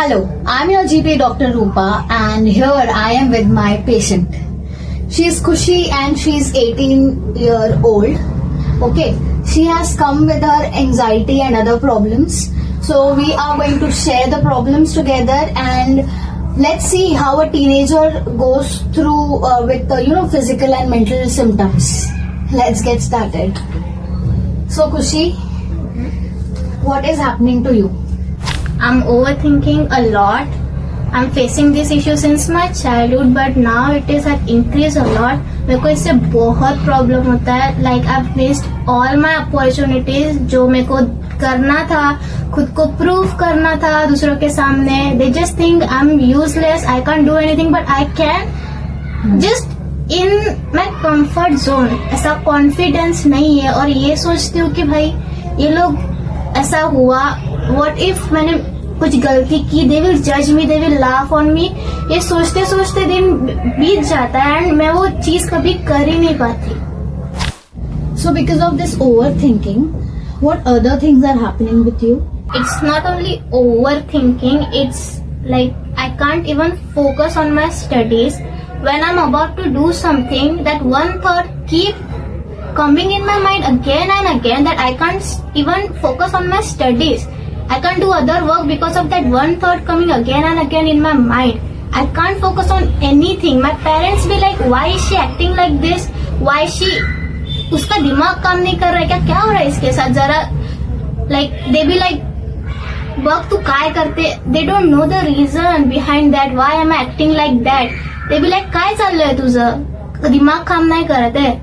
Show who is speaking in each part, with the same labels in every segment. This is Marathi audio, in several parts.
Speaker 1: Hello, I'm your GP Dr. Rupa and here I am with my patient. She's Khushi and she's 18-year-old. Okay, she has come with her anxiety and other problems. So we are going to share the problems together and let's see how a teenager goes through with physical and mental symptoms. Let's get started. So Khushi, what is happening to you?
Speaker 2: I'm overthinking a lot. I'm facing this issue since my childhood, but now it is at increased a lot. मेरे को इससे बहुत प्रॉब्लम होता है. Like I've missed all my opportunities जो मेरे को करना था, खुद को प्रूव करना था दूसरों के सामने. They just think I'm useless. I can't do anything, but I can. Just in my comfort zone. ऐसा confidence नहीं है और ये सोचती हूँ कि भाई ये लोग ऐसा हुआ. What if मैंने कुछ गलती की, they will judge me, they will laugh on me. ये सोचते सोचते दिन बीत जाता है एंड मैं वो चीज कभी कर ही नहीं पाती.
Speaker 1: So because of this overthinking, what other things are happening with you?
Speaker 2: It's not only overthinking, it's like I can't even focus on my studies. When I'm about to do something, that one thought keep coming in my mind again and again that I can't even focus on my studies. I can't do other work because of that one thought coming again and again in my mind. I can't focus on anything. My parents be like, why is she acting like this? Why is she... उसका दिमाग काम नहीं कर रहा है क्या हो रहा है इसके साथ जरा. Like they be like, बघ तू काय करते. They don't know the reason behind that. Why am I acting like that? They be like, काय चाललंय तुझं, दिमाग काम नाही करत आहे.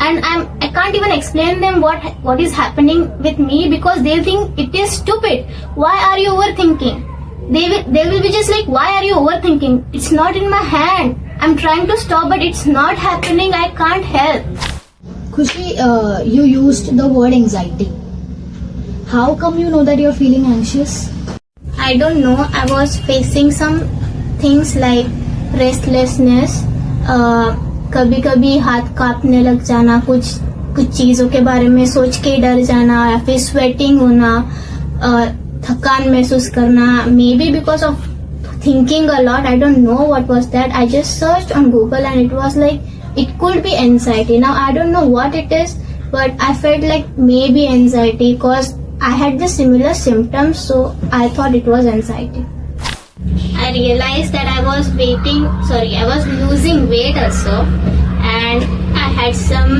Speaker 2: And I can't even explain them what is happening with me because they think it is stupid. Why are you overthinking? They will be just like, why are you overthinking? It's not in my hand. I'm trying to stop but it's not happening. I can't help.
Speaker 1: Khushi, you used the word anxiety. How come you know that you're feeling anxious?
Speaker 2: I don't know. I was facing some things like restlessness. कभी कभी हाथ कांपने लग जाना, कुछ चीजों के बारे में सोच के डर जाना या फिर स्वेटिंग होना, थकान महसूस करना. Maybe because of thinking a lot. I don't know what was that. I just searched on Google and it was like it could be anxiety. Now I don't know what it is but I felt like maybe anxiety because I had the similar symptoms so I thought it was anxiety. I realized that I was losing weight also and I had some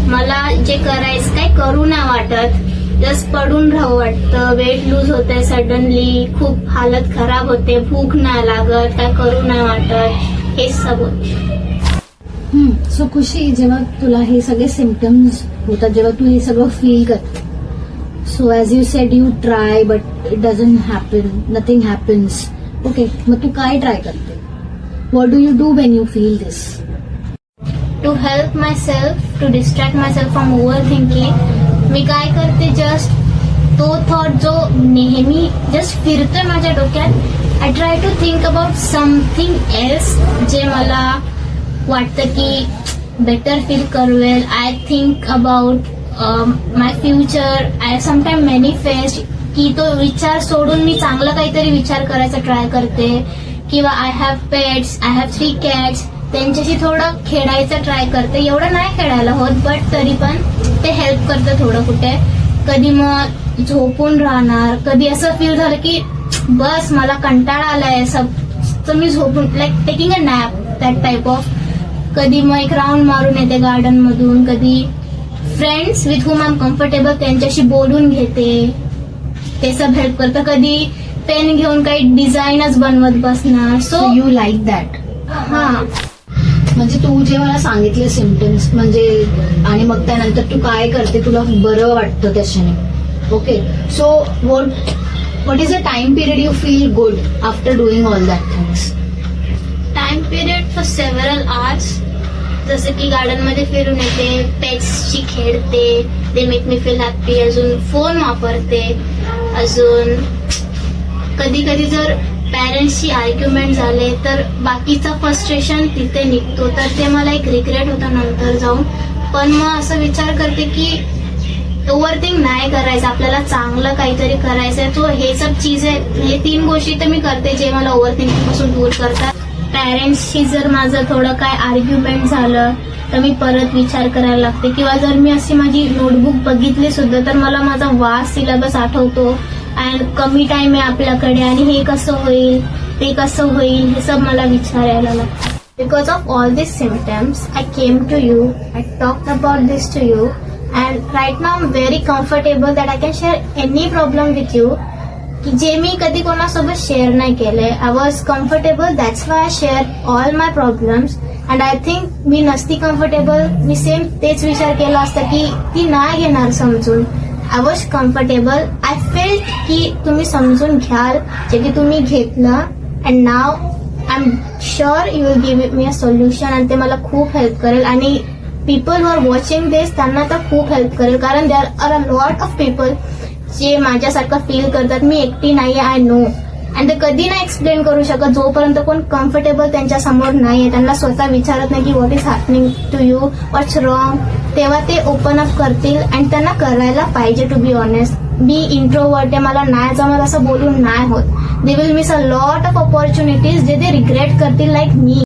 Speaker 2: मला जे करायचं काय करू नाही वाटत, जस्ट पडून राहू वाटतं. वेट लूज होते सडनली, खूप हालत खराब होते, भूक नाही लागत, काय करू नाही वाटत, हे सब होते.
Speaker 1: सो खुशी, जेव्हा तुला हे सगळे सिम्पटम्स होतात, जेव्हा तू हे सगळं फील करते, so as you said you try but it doesn't happen, nothing happens. Okay, मग तू काय ट्राय करते? What do you do when you feel this?
Speaker 2: To help myself, to distract myself from overthinking, मी काय करते, जस्ट तो थॉट जो नेहमी जस्ट फिरतोय माझ्या डोक्यात, I try to think about something else जे मला वाटतं की बेटर फील करूवेल. I think about my future. I sometime manifest की तो विचार सोडून मी चांगलं काहीतरी विचार करायचा ट्राय करते. किंवा I have pets, I have 3 cats, त्यांच्याशी थोडं खेळायचं ट्राय करते. एवढं नाही खेळायला होत बट तरी पण ते हेल्प करतं थोडं कुठे. कधी मग झोपून राहणार, कधी असं फील झालं की बस मला कंटाळा आलाय सब, तर मी झोपून like taking a nap, that type of. कधी मग एक राऊंड मारून येते गार्डन मधून. कधी friends with whom I am comfortable त्यांच्याशी बोलून घेते, ते सब हेल्प करतं. कधी पेन घेऊन काही डिझाईनच बनवत बसणार. So
Speaker 1: you like that.
Speaker 2: हा,
Speaker 1: म्हणजे तू जे मला सांगितले सिम्पटम्स म्हणजे, आणि मग त्यानंतर तू काय करते, तुला बरं वाटतं त्याच्याने. Okay, so what is a time period you feel good after doing all that things?
Speaker 2: Time period for several hours. जसं की गार्डन मध्ये फिरून येते, पेट्सशी खेळते, they make me feel happy. अजून फोन वापरते. अजून कधी कधी जर पॅरेंट्सशी आर्ग्युमेंट झाले तर बाकीचं फ्रस्ट्रेशन तिथे निघतो, तर ते मला एक रिग्रेट होतं नंतर जाऊन. पण मग असं विचार करते की ओव्हरथिंक नाही करायचं, आपल्याला चांगलं काहीतरी करायचंय. तो हे सब चीज आहे, हे 3 गोष्टी तर मी करते जे मला ओव्हरथिंकिंग पासून दूर करतात. पॅरेंट्सशी जर माझं थोडं काय आर्ग्युमेंट झालं तर मी परत विचार करायला लागते, किंवा जर मी अशी माझी नोटबुक बघितली सुद्धा तर मला माझा वास्ट सिलेबस आठवतो. अँड कमी टाइम आहे आपल्याकडे आणि हे कसं होईल ते कसं होईल हे सब मला विचारायला लागतं. Because of all this symptoms I came to you, I talked about this to you, and right now I am very comfortable that I can share any problem with you, की जे मी कधी कोणासोबत शेअर नाही केले. I was comfortable, that's why I share all my problems. And I think मी नसती कम्फर्टेबल, मी सेम तेच विचार केला असता की ती नाही घेणार समजून. I was comfortable, I felt की तुम्ही समजून घ्याल, जे की तुम्ही घेतलं. And now I am sure you will give me a solution, आणि ते मला खूप हेल्प करेल. आणि पीपल हु आर वॉचिंग दिस त्यांना तर खूप हेल्प करेल, कारण there are a lot of people जे माझ्यासारखं फील करतात. मी एकटी नाहीये, आय नो. अँड ते कधी नाही एक्सप्लेन करू शकत जोपर्यंत कोण कम्फर्टेबल त्यांच्या समोर नाहीये, त्यांना स्वतः विचारत नाही की what is happening to you, what's wrong. तेव्हा ते ओपन अप करतील, आणि त्यांना करायला पाहिजे. टू बी ऑनेस्ट, मी इंट्रोवर्ट आहे, मला नाही जमत असं बोलून नाही होत. They will miss a lot of opportunities जे ते रिग्रेट करतील, लाईक मी.